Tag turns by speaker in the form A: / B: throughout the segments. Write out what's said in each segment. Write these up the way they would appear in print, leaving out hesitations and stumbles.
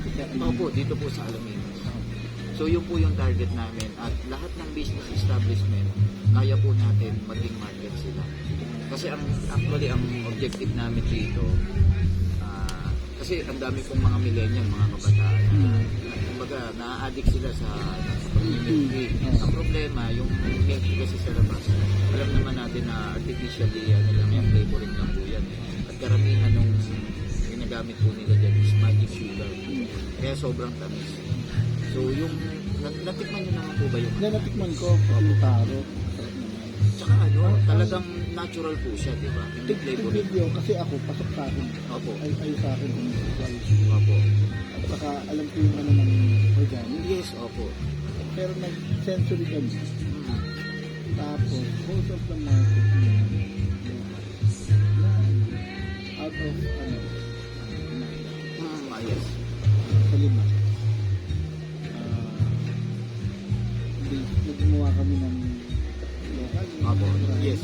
A: dito sa
B: Opo, dito po sa Alaminos. So yun po yung target namin at lahat ng business establishment kaya po natin maging market sila. Kasi actually ang objective namin dito kasi ang dami pong mga millennial, mga kabataan kumbaga na-addict sila sa pag-milk. Ang problema, yung milk kasi sa labas, alam naman natin na artificially lang yung flavoring lang po yan. At karamihan nung ginagamit po nila dyan is magic sugar. Kaya sobrang tamis. So yung natikman nyo naman po ba yung
A: natikman ko, yung taro.
B: Tsaka talagang natural po siya, di ba? Hindi flavoring.
A: Video, kasi ako, pasok sa akin.
B: Opo.
A: Ay sa akin kung
B: Opo.
A: at saka alam ko yung ano ng organic.
B: Yes, opo.
A: Pero nag-sensory kami. Tapos, most of the market out of
B: Yes.
A: sa lima. Naggumawa kami ng local.
B: Opo. Yes.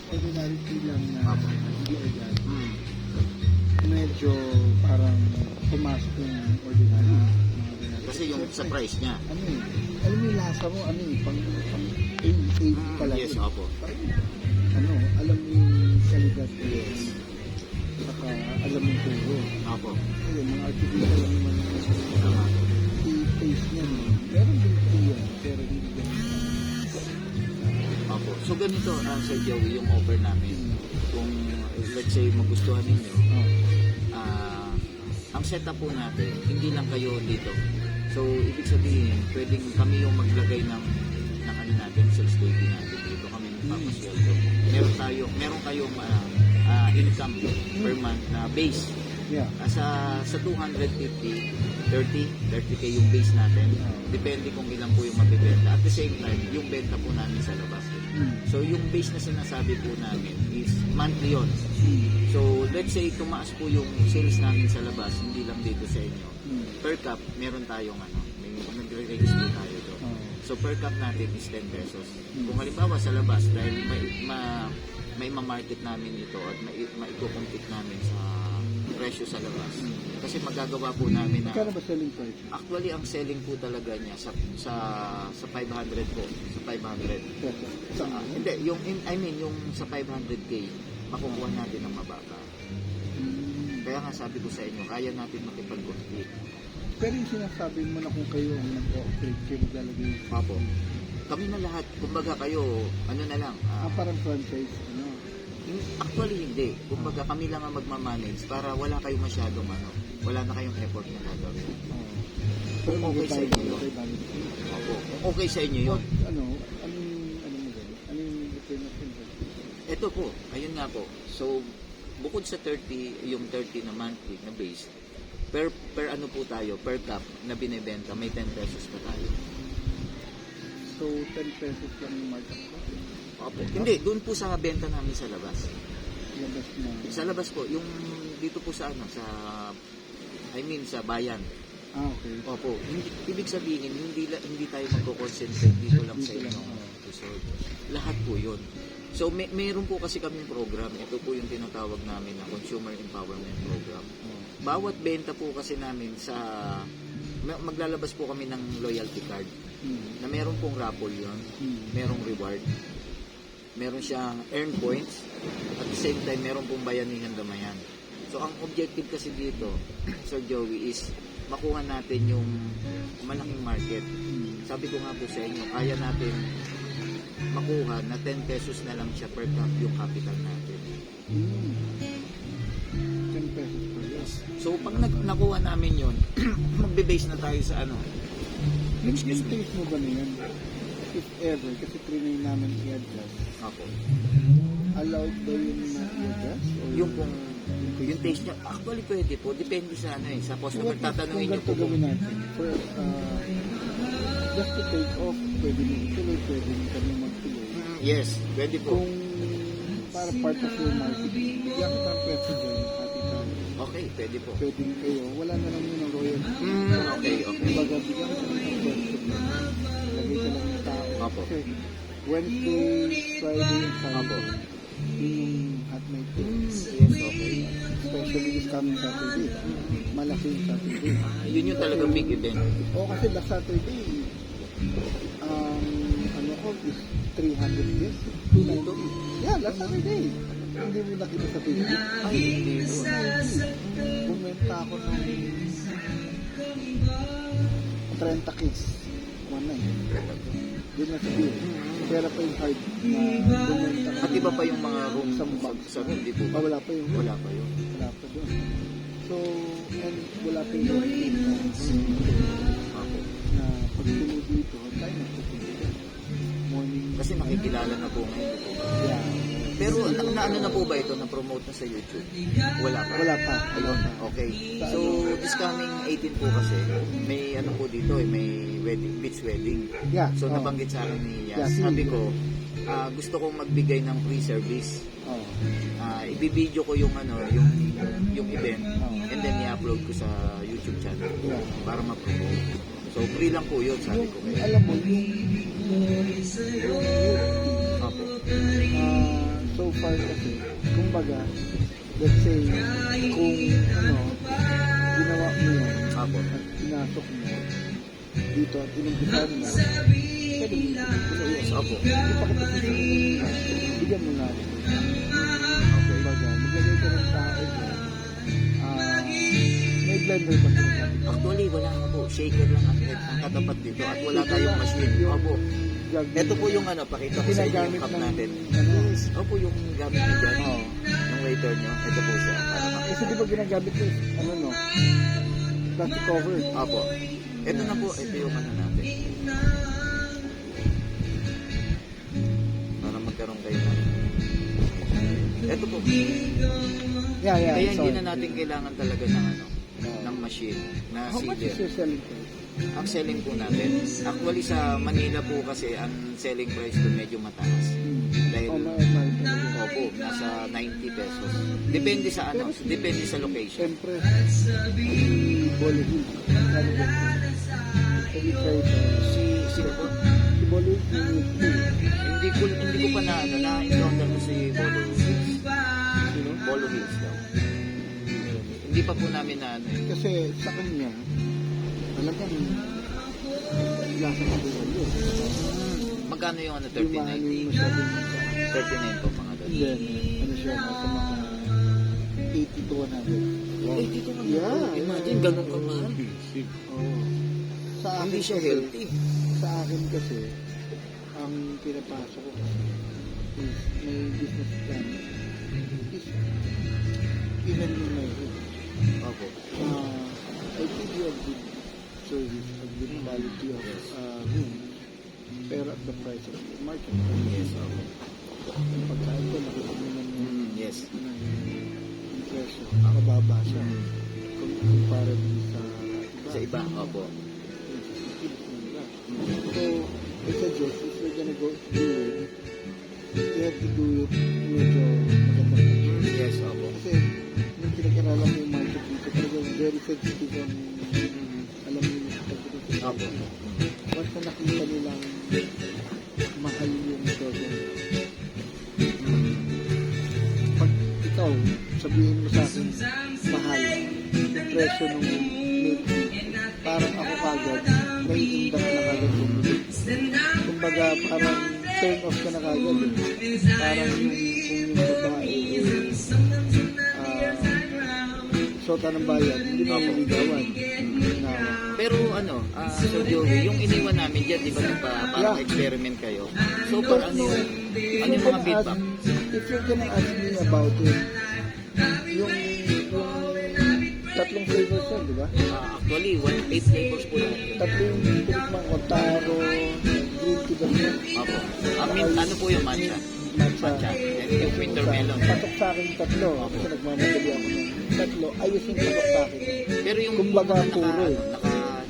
A: Ordinary tea lang na
B: Opo.
A: hindi organic. Medyo parang pumasok yung ordinary.
B: Kasi yung sa price niya.
A: Alam mo yung lasa mo, pang 8 pala.
B: Yes, opo.
A: Alam mo yung kalidad. Yes. Saka alam mo yung tubo.
B: Opo.
A: Kasi mga artificial lang naman i-taste niya. Meron din tea yan, pero hindi ganun.
B: Opo. So ganito, Sir Joey, yung offer namin. Kung let's say magustuhan ninyo, ang setup po natin, hindi lang kayo dito. So, ibig sabihin, pwedeng kami yung maglagay ng ano natin, sales baby natin dito. Kami magpapasweldo. Meron kayong income per month na base.
A: Yeah.
B: Sa 250, 30K yung base natin. Depende kung ilan po yung mabibenta. At the same time, yung benta po namin sa labas. So, yung base na sinasabi po namin is monthly yun. So, let's say, tumaas po yung sales namin sa labas, hindi lang dito sa inyo. Per cup, meron tayong may nagre-register tayo doon. So, per cup natin is 10 pesos. Kung halimbawa sa labas, dahil may ma-market namin ito at maiko-compete namin sa presyo sa labas. Kasi magagawa po namin na
A: Magkano ba selling price?
B: actually ang selling po talaga niya sa 500 po, sa 500. Hindi, yung sa 500k makukuha natin ng mababa. Kaya nga sabi ko sa inyo, kaya natin makipag-compete.
A: Pero yung sinasabi mo na kung kayo ang nag-operate, kayo maglalagay.
B: Opo. Kami na lahat, kumbaga kayo, na lang.
A: Parang franchise,
B: Actually hindi. Kumbaga kami lang ang magmamanage para wala kayong masyadong wala na kayong effort na gagawin. Kung okay sa inyo yun. Opo. Kung okay sa inyo yun.
A: Anong return of investment?
B: Ito po, ayun nga po. So, bukod sa 30, yung 30 na monthly na base, per ano po tayo, per cup na binibenta, may 10 pesos pa tayo.
A: So, 10 pesos lang yung markup ko?
B: Opo. Hindi, doon po sa benta namin sa labas.
A: Labas na?
B: Sa labas po, yung dito po sa sa bayan.
A: Okay.
B: Opo. Ibig sabihin, hindi tayo magko-concentrate dito lang sa inyo. Resort. Lahat po yun. So, mayroon po kasi kaming program. Ito po yung tinatawag namin na Consumer Empowerment Program. Bawat benta po kasi namin maglalabas po kami ng loyalty card na meron pong raffle yun, merong reward, meron siyang earn points, at the same time meron pong bayanihan damayan. So ang objective kasi dito, Sir Joey, is makuha natin yung malaking market. Sabi ko nga po sa inyo, kaya natin makuha na 10 pesos na lang siya per cup yung capital natin.
A: 10 pesos per yes.
B: So pag nakuha namin yun, magbe-base na tayo sa
A: Excuse me. Taste mo ba na yan? If ever, kasi trinay namin i-adjust.
B: Ako.
A: Allowed ba yun na i-adjust?
B: Yung taste niya, actually pwede po. Depende sa sa customer. Tatanungin niyo po.
A: Kung natin, for, just to take off, pwede nyo ituloy, pwede nyo kami magtuloy.
B: Yes, pwede po.
A: Kung para part of your marketing, bigyan kita ang president, ati tayo.
B: Okay, pwede po.
A: Pwede kayo, wala na lang yun ang royalty.
B: Okay.
A: Baga, bigyan kita ng president. Lagay ka lang ng tao.
B: Opo.
A: Kasi Wednesday, Friday, and Saturday,
B: Opo.
A: yun yung at may taste.
B: Yes, okay.
A: Especially this coming Saturday. Malaki yung Saturday.
B: Yun yung talagang big event.
A: O kasi last Saturday, ano ko is 300 guests. 290. Yeah, last Saturday. Hindi mo nakita sa Facebook.
B: Ay, hindi po.
A: Bumenta ako ng 30 kids. One night. Doon na sa beer. Pera pa yung hard na bumenta.
B: At iba pa yung mga room
A: Sa bag.
B: sa room, di po ba?
A: Wala pa yung
B: Wala pa yun.
A: Wala pa doon. So, and wala pa yung room na
B: Apo.
A: pag tuloy dito, tayo na pupunta. Morning.
B: Kasi nakikilala na po ngayon.
A: Yeah.
B: Pero na ano na po ba ito? Na-promote na sa YouTube? Wala pa.
A: Wala pa.
B: Ayun, okay. So, this coming 18 po kasi, may ano po dito, may wedding, beach wedding.
A: Yeah.
B: So,
A: oh.
B: nabanggit sa akin ni Yas.
A: Yeah,
B: Sabi ko, gusto kong magbigay ng free service.
A: Oh.
B: Ibibideo ko yung ano, yung event, and then i-upload ko sa YouTube channel
A: Yeah.
B: para ma-promote. So, free lang po yun, sabi ko.
A: Alam mo,
B: Apo.
A: So far kasi, kumbaga, let's say, kung ginawa mo yun,
B: Apo.
A: at pinasok mo dito at inumpisahan mo, pwede mo ito.
B: Yes, apo.
A: Hindi pa kita sasabihin, bigyan mo na. Kumbaga, maglagay ka ng tao na, may blender ba sila?
B: Actually, wala na po. Shaker lang ang katapat dito at wala tayong machine. Opo. Ito po yung ano, pakita ko sa inyo yung cup natin. Yes. Opo, yung gamit nyo dyan. Ng waiter nyo. Ito po siya.
A: Kasi di ba ginagamit ko, no? Plastic cover.
B: Opo. Ito na po. Ito yung ano natin. Para magkaroon kayo ng... Ito po.
A: Yeah.
B: Kaya hindi
A: sorry.
B: na natin kailangan talaga ng ano, ng machine na
A: How much is
B: sealer.
A: your selling price?
B: Ang selling po natin, actually sa Manila po kasi ang selling price ko medyo mataas. Dahil, opo, nasa 90 pesos. Depende sa ano, depende sa location.
A: Siyempre, Bolo Hills. Sabi ko, have you tried
B: Sino po?
A: si Bolo Hills?
B: Hindi ko pa na-encounter ko si Bolo Hills.
A: Sino?
B: Bolo Hills daw. Hindi pa po namin na ano.
A: Kasi sa kanya, talagang lasa ka po yun.
B: Magkano yung ano,
A: Yung
B: 39?
A: maano yung masyadong
B: 39 po mga doon.
A: and then, ano siya, nasa mga 80 to 100.
B: Wow.
A: Yeah.
B: Imagine, ganun ka mahal.
A: Oo. Sa akin
B: Hindi siya
A: kasi,
B: healthy.
A: Sa akin kasi, ang pinapasok ko kasi is may business plan is even in my head.
B: Opo.
A: I give you a good service, a good quality of room, pero at the price of the market.
B: Yes, opo.
A: Yung pagkain ko, nakita mo naman yung
B: Yes.
A: presyo, mababa siya. Comparable
B: Sa iba, opo.
A: So, I suggest if you're gonna go do it, you have to do it medyo magandang.
B: Yes, opo.
A: Kasi, yung pinag-aralan mo yung market dito, talagang very sensitive on, alam mo yung pagdating.
B: Opo.
A: Once na nakita nilang mahal yung program, pag ikaw, sabihin mo sa akin, mahal, yung presyo ng milk tea, parang ako kagad, may indak na kagad bumili. Kumbaga, parang turn off ka na kagad. Parang yung babae, sota ng bayan, hindi mo ako ligawan.
B: Pero ano, Sir Joey, yung iniwan namin dyan, di ba parang experiment kayo? So far, ano yung mga feedback?
A: If you're gonna ask me about it, yung tatlong flavors yan, di ba?
B: Actually, 8 flavors po lang.
A: Tatlong tinikmang ko, taro, green tea ba siya?
B: Opo. Ano po yung matcha? Matcha. And yung winter melon.
A: Patok sa akin tatlo. Kasi nagmamadali ako ng tatlo. Ayos yung patok sa akin.
B: Pero yung
A: kumbaga puro eh.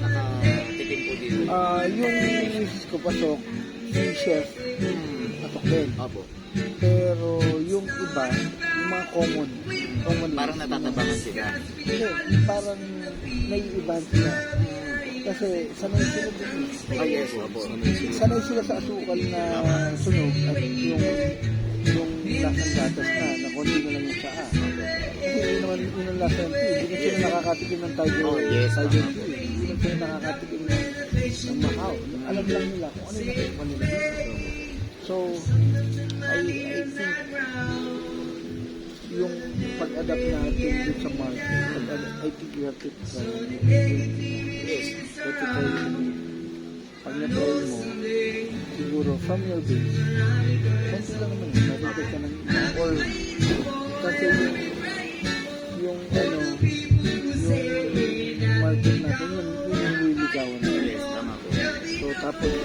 B: Nakatikim po dito.
A: Yung misis ko pasok, yung chef, patok din.
B: Opo.
A: Pero yung iba, yung mga common
B: Parang natatabangan sila.
A: Hindi, parang naiiban sila. Kasi sanay sila dun.
B: Yes, opo.
A: Sanay sila sa asukal na sunog at yung lasang gatas na konti na lang yung tsaa. Hindi naman yun ang lasa ng tea. Hindi na sila nakakatikim ng tiger.
B: Oh, yes.
A: Tiger tea. Hindi na sila nakakatikim ng Macau. Alam lang nila kung ano yung nakikita nila. So, I think yung pag-adapt natin dun sa market, I think you have to try.
B: Yes.
A: But to try pag na-try mo, siguro from your base, konti lang naman yun, mabibig ka ng or kasi yung market natin, yun yung nililigawan natin.
B: Yes, tama po.
A: So tapos,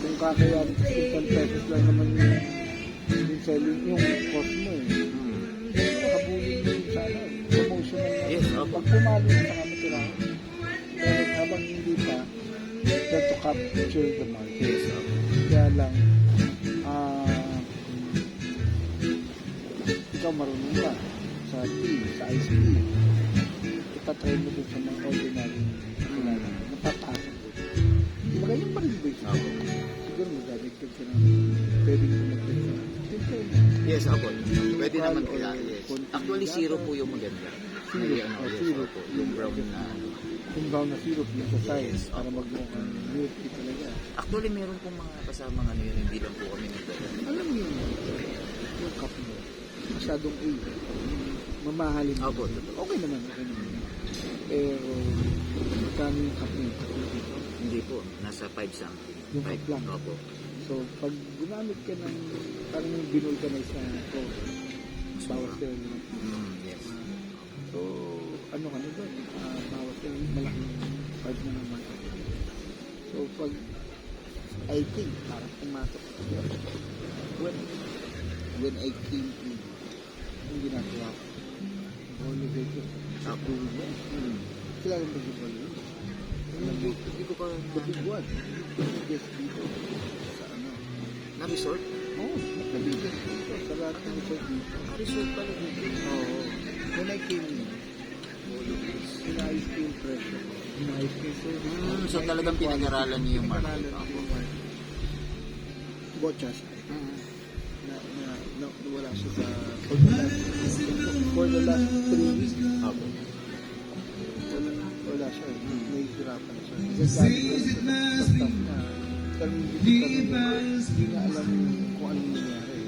A: kung kakayan, 10 pesos lang naman yung selling, yung cost mo eh. Nakabulin mo yung sana, promotional na.
B: Yes, opo.
A: Pag pumalo na sa kami tirahan. Pero habang hindi pa, try to capture the market.
B: Yes, opo.
A: Kaya lang, ikaw marunong ka sa tea, sa ice tea. Itatry mo dun sa mga ordinary kilala. Napapasok ko. Di ba ganyan pa rin ba yung
B: Opo.
A: siguro magdadagdag ka ng pwedeng kumagdag ka.
B: Yes, ako. Pwede naman po yan. Yes. Actually, zero po yung maganda. May ano, yes,
A: Zero.
B: opo. Yung brown na ano.
A: Kung brown na syrup yung sa size para magmukhang milk tea talaga.
B: Actually, meron pong mga kasamang ano yun, hindi lang po kami nagdala.
A: Alam mo yun, yung cup mo, masyadong A. Mamahalin mo.
B: Opo, totoo.
A: Okay naman. Pero, magkano yung cup mo?
B: Hindi po, nasa 5 something.
A: Yung cup lang.
B: Opo.
A: So, pag gumamit ka ng, parang yung binulganize na ito, bawas ka yun.
B: Yes.
A: So, ano ka na doon? Bawas ka yun, malaking part na naman. So, pag, I think, parang pumasok. When I came in, yung ginagawa ko, Oliveto, sa buwi mo. Kailangan ba yung Oliveto?
B: Hindi ko pa
A: Kapiguan. Yes, dito. Sa ano?
B: na-resort.
A: Oo, nakabigas dito. Sa lahat ng resort dito.
B: Na-resort pala dito.
A: Oo. When I came in, in-ice cream pressure. In-ice cream service.
B: So talagang pinag-aralan niyo yung market.
A: Pinag-aralan yung market. Bochas. Na wala siya sa for the last 3 weeks.
B: Opo.
A: Wala siya. Nahihirapan siya. Nagagamit ko siya sa staff na hindi na alam kung anong nangyari.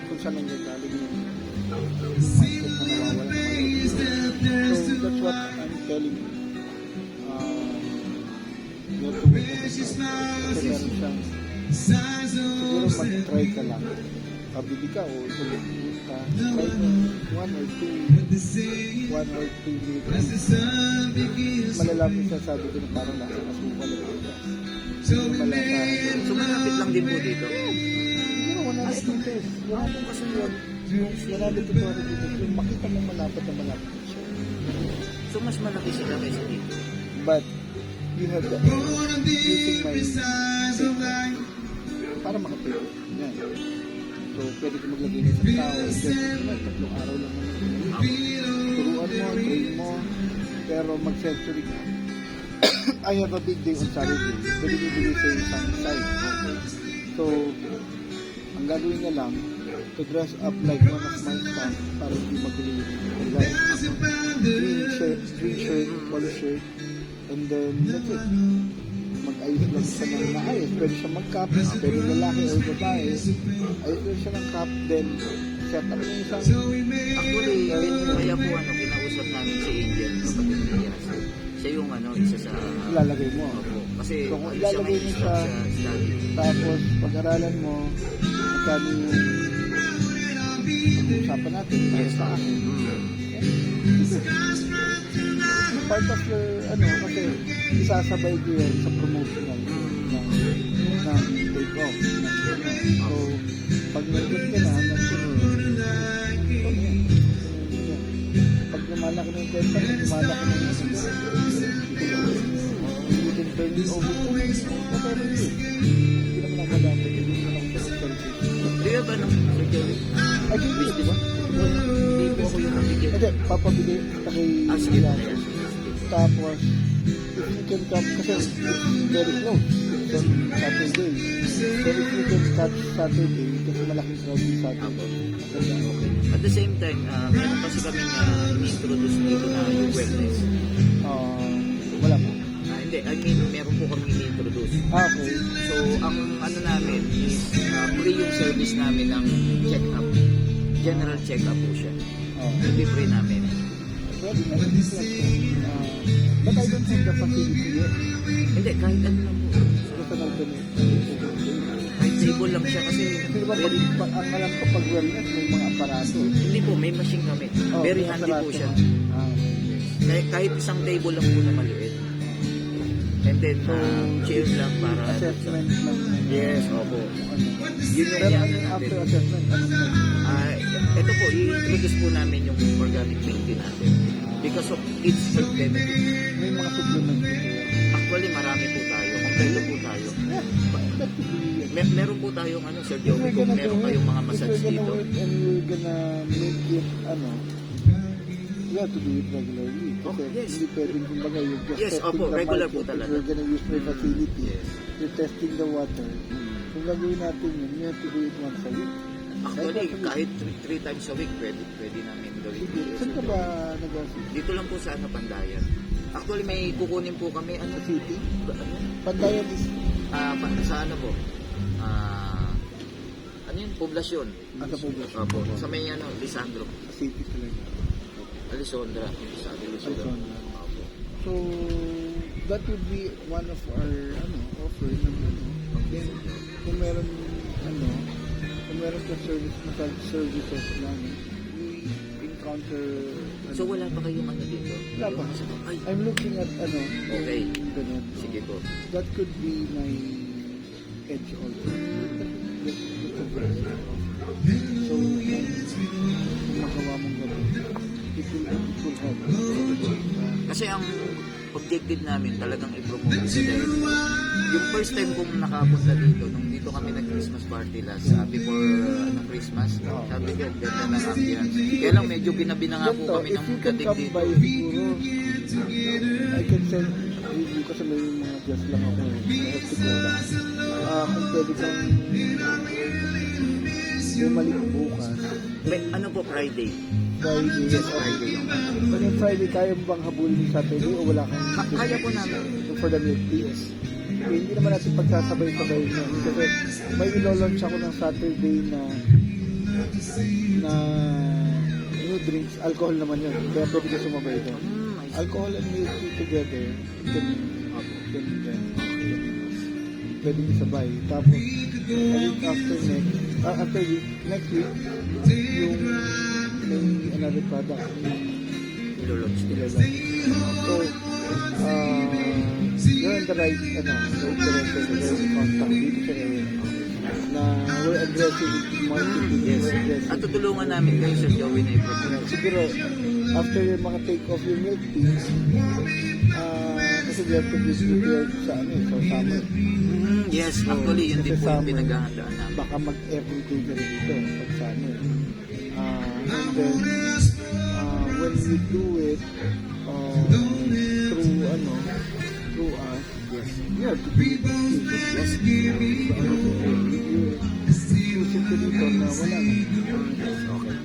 A: Kung saan nangyagaling yung market na nawawala ng market. So that's what I'm telling you. You have to wait on the side. Kasi meron siyang siguro mag-try ka lang. Pabili ka o tulungin ka. Try mo 1 or 2 minutes. Malalaman siya, sabi ko na parang nasa kasukal na ito. Malalaman.
B: So malapit lang din po dito.
A: Siguro 100 meters. Wala pong kasi yun. Yung 100 to 200 meters. Yung makita mo malapit na malapit siya.
B: So mas malaki sila kaysa dito.
A: But you have the using my technique para makapili. Yan. So, pwede ko maglagay ng isang tao. Just 3 araw lang naman. Turuan mo, train mo. Pero mag-sensory ka. I have a big day on Saturday. Pwede ko bigay sa isang side. So, ang gagawin niya lang, to dress up like one of my staff para hindi magulo yung life. Green shirt, polo shirt, and then that's it. Mag-ayos lang siya ng naayos. Pwede siya mag-cap, pwede lalaki o babae. Ayos lang siya ng cap, then set up niya isang...
B: Actually, kaya po kinausap namin si Angel, kapatid ni Yasa. Siya yung isa sa...
A: Ilalagay mo.
B: Opo. Kasi
A: So, kung
B: siya
A: ilalagay
B: may
A: mo
B: stop
A: siya,
B: sa study.
A: tapos pag-aralan mo, magkano yung usapan natin, para sa akin. Part of your, kasi isasabay ko yan sa promotional ng take off. So, pag nag-get ka na, pag lumalaki na yung kwenta, lumalaki na yung you can turn it over to me. Whatever it is. Hindi naman ako dapat. Hindi naman ako selfish.
B: Di ba nang Sir Jerry?
A: I think this, di ba?
B: Hindi po ako yung nabigyan.
A: Hindi, papabili kita kay
B: Sige na
A: Yasa.
B: yan.
A: Tapos, if you can come, kasi it's very close. It's on Saturday. So if you can catch Saturday, kasi malaking crowd yung Saturday. Okay.
B: At the same time, meron kasi kami ini-introduce dito na yung wellness.
A: Wala pa.
B: Hindi, I mean, meron po kami ini-introduce.
A: Okay.
B: So, ang ano namin is free yung service namin ng check-up. General check-up po siya. Hindi free namin.
A: Very nice place. But I don't have the facility yet.
B: Hindi, kahit ano lang po.
A: Basta nag-donate.
B: Kahit table lang siya kasi
A: Kasi diba,
B: very,
A: ang alam ko pag wellness, may mga aparato.
B: hindi po, may machine kami. Very
A: may
B: handy po
A: aparato.
B: siya. Kahit isang table lang po na maliit. And then, chair lang para...
A: Assessment lang.
B: Yes, opo. Yun yung
A: Pero
B: yan
A: ano, after assessment, anong next?
B: Ito po, i-introduce po namin yung organic painting natin. Because of its health benefits.
A: May mga supplements po.
B: Actually, marami po tayo. Kompleto po tayo.
A: That could be
B: Meron po tayong Sir Joey, kung meron kayong mga massage
A: if we're
B: dito.
A: gonna work and we're gonna make it, we have to do it regularly. Kasi
B: yes.
A: hindi pwedeng, kumbaga, you're just
B: Yes,
A: testing
B: opo,
A: the
B: regular
A: market.
B: po talaga.
A: If we're gonna use my facility,
B: Yes.
A: you're testing the water. Kung gagawin natin yun, we have to do it once a week.
B: Actually, kahit 3 times a week, pwede namin gawin.
A: Sige, saan ka ba nag-assist?
B: Dito lang po sa Pandayan. Actually, may kukunin po kami,
A: Sa city?
B: ano
A: Pandayan is
B: sa ano po? Ano yun? Poblasyon.
A: sa poblasyon.
B: Opo. Sa may Lisandro.
A: Sa city talaga.
B: Alisondra. Sa Alisondra.
A: Alisondra.
B: Opo.
A: So, that would be one of our offer ng then kung meron ka massage services na we encounter
B: So, wala pa kayong dito?
A: wala pa.
B: Ay,
A: I'm looking at
B: Okay.
A: ganun.
B: sige po.
A: That could be my edge also. That's a very good offer. So, kung magawa mong gano'n, it will help.
B: Kasi ang objective namin talagang i-promote ito dahil yung first time kong nakapunta dito, nung dito kami nag-Christmas party last before Christmas, sabi ko, ganda ng ambience. Kaya lang medyo ginabi na nga po kami
A: If
B: ng
A: you can
B: dating
A: come
B: dito.
A: by siguro, I can send review kasi may mga guest lang ako. I have to go lang. Kung pwede kang bumalik bukas,
B: Ano po, Friday?
A: Friday.
B: Yes, Friday yung
A: Pag yung Friday, kaya mo bang habulin yung Saturday o wala kang
B: Kaya po namin.
A: for the milk tea?
B: Yes.
A: Hindi naman natin pagsasabay-sabay na. Kasi may ilo-launch ako ng Saturday na new drinks. Alcohol naman yun. Kaya pwede ka sumabay doon.
B: I see.
A: Alcohol and milk tea together. Then pwede mo sabay. Tapos, a week after next week, yung may another product
B: Ilo-launch nila.
A: So, you're in the right, direction, the right contact dito sa area na we're aggressive with marketing.
B: Yes.
A: We're aggressive.
B: At tutulungan namin kayo, Sir Joey, na i-promote.
A: Siguro, after yung mga take off yung milk tea, kasi we have to be prepared sa sa summer.
B: Yes, actually, yun din po yung
A: Summer,
B: pinaghahandaan namin.
A: baka mag-everyday ka rin dito pag summer. And then, when we do it through us,
B: Yes.
A: you have to be exclusive. Yes. Exclusive ka dito na wala na.
B: Okay.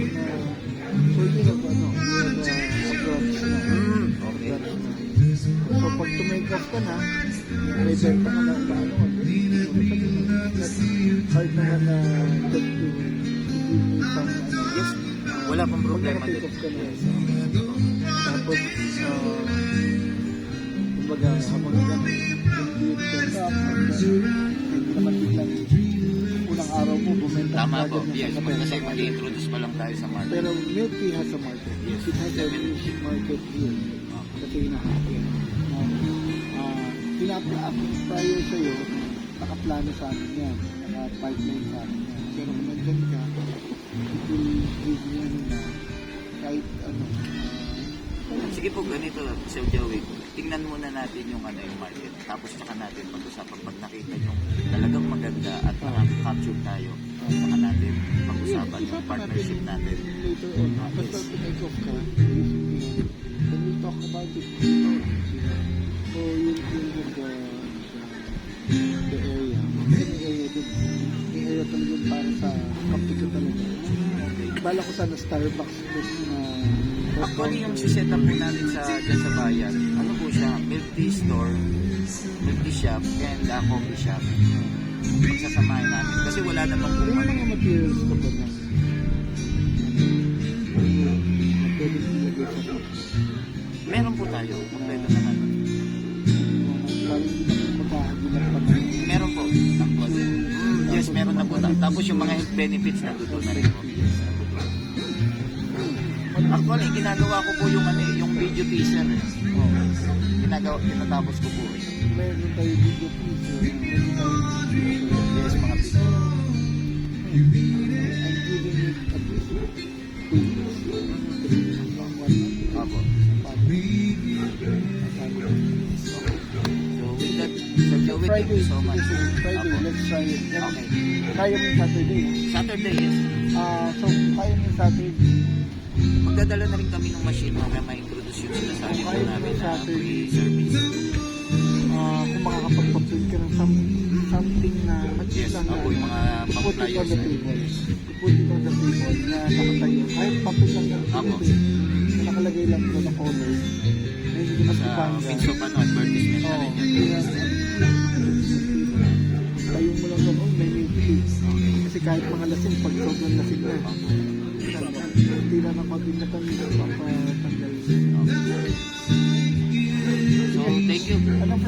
A: So you have a branch na.
B: Okay.
A: So pag tumake off ka na, may benta ka na hard naman na just to give me some
B: Yes. Wala pang
A: pag
B: problema
A: naka-take
B: din.
A: off ka na. Tapos, kumbaga, habang nag-compute ka, hindi naman biglang unang araw mo, bumenta
B: Tama
A: ka
B: po.
A: agad
B: Yes.
A: ng
B: Kasi mag-introduce pa lang tayo sa market.
A: Pero milk tea has a market.
B: Yes.
A: It has a huge market here. Kasi hinahakin. Prior sa'yo, nakaplano sa amin yan. Naka-pipeline sa amin yan. Pero kung nandyan ka, it will give you kahit
B: Sige po, ganito, Sir Joey. Tingnan muna natin yung yung market. Tapos saka natin pag-usapan. Pag nakita nyo talagang maganda at makaka-capture tayo, saka natin pag-usapan yung partnership natin.
A: later on. Basta take off ka, then we talk about it. So, yun the area. May area dun. May area talaga yun para sa kape ko talaga. Bala ko sana Starbucks plus na
B: Actually, yung set up po namin dyan sa bayan, ano po siya, milk tea store, milk tea shop, and coffee shop. Pagsasamahin namin. Kasi wala namang po
A: may mga materials ka ba na pwede ilagay sa cup?
B: meron po tayo, kompleto naman.
A: Parang hindi na magkakagilan pa na.
B: Meron po, actually. Yes, meron na po. Tapos yung mga health benefits nandito na rin po. Actually, ginagawa ko po yung yung video teaser. Tinatapos ko po.
A: Meron tayo video teaser. Meron tayo video.
B: Yes, mga video.
A: I'm giving it at least 2 weeks.
B: Opo. So with that, thank you so much.
A: Friday,
B: Opo.
A: let's try it.
B: Okay.
A: Kaya mo yung Saturday.
B: Saturday, yes.
A: So, kaya mo yung Saturday.
B: Magdadala na rin kami ng machine para ma-introduce yung sinasabi po namin na free service.
A: Kung makakapagpa-print ka ng something na
B: Yes,
A: lang
B: ako yung mga
A: put it on
B: pang-flyers
A: the
B: na
A: table. Put it on the table na nakatayo. Kahit papel lang yan.
B: Ako.
A: Na nakalagay lang doon na color. Na hindi mo
B: sa
A: mapipanga.
B: means of advertisement na rin yan.
A: Tayo mo lang doon, may maybe. Kasi kahit mga lasing, pag sobrang lasing na. Hindi na nakontin na kami papatanggal.
B: So, thank you.
A: Anong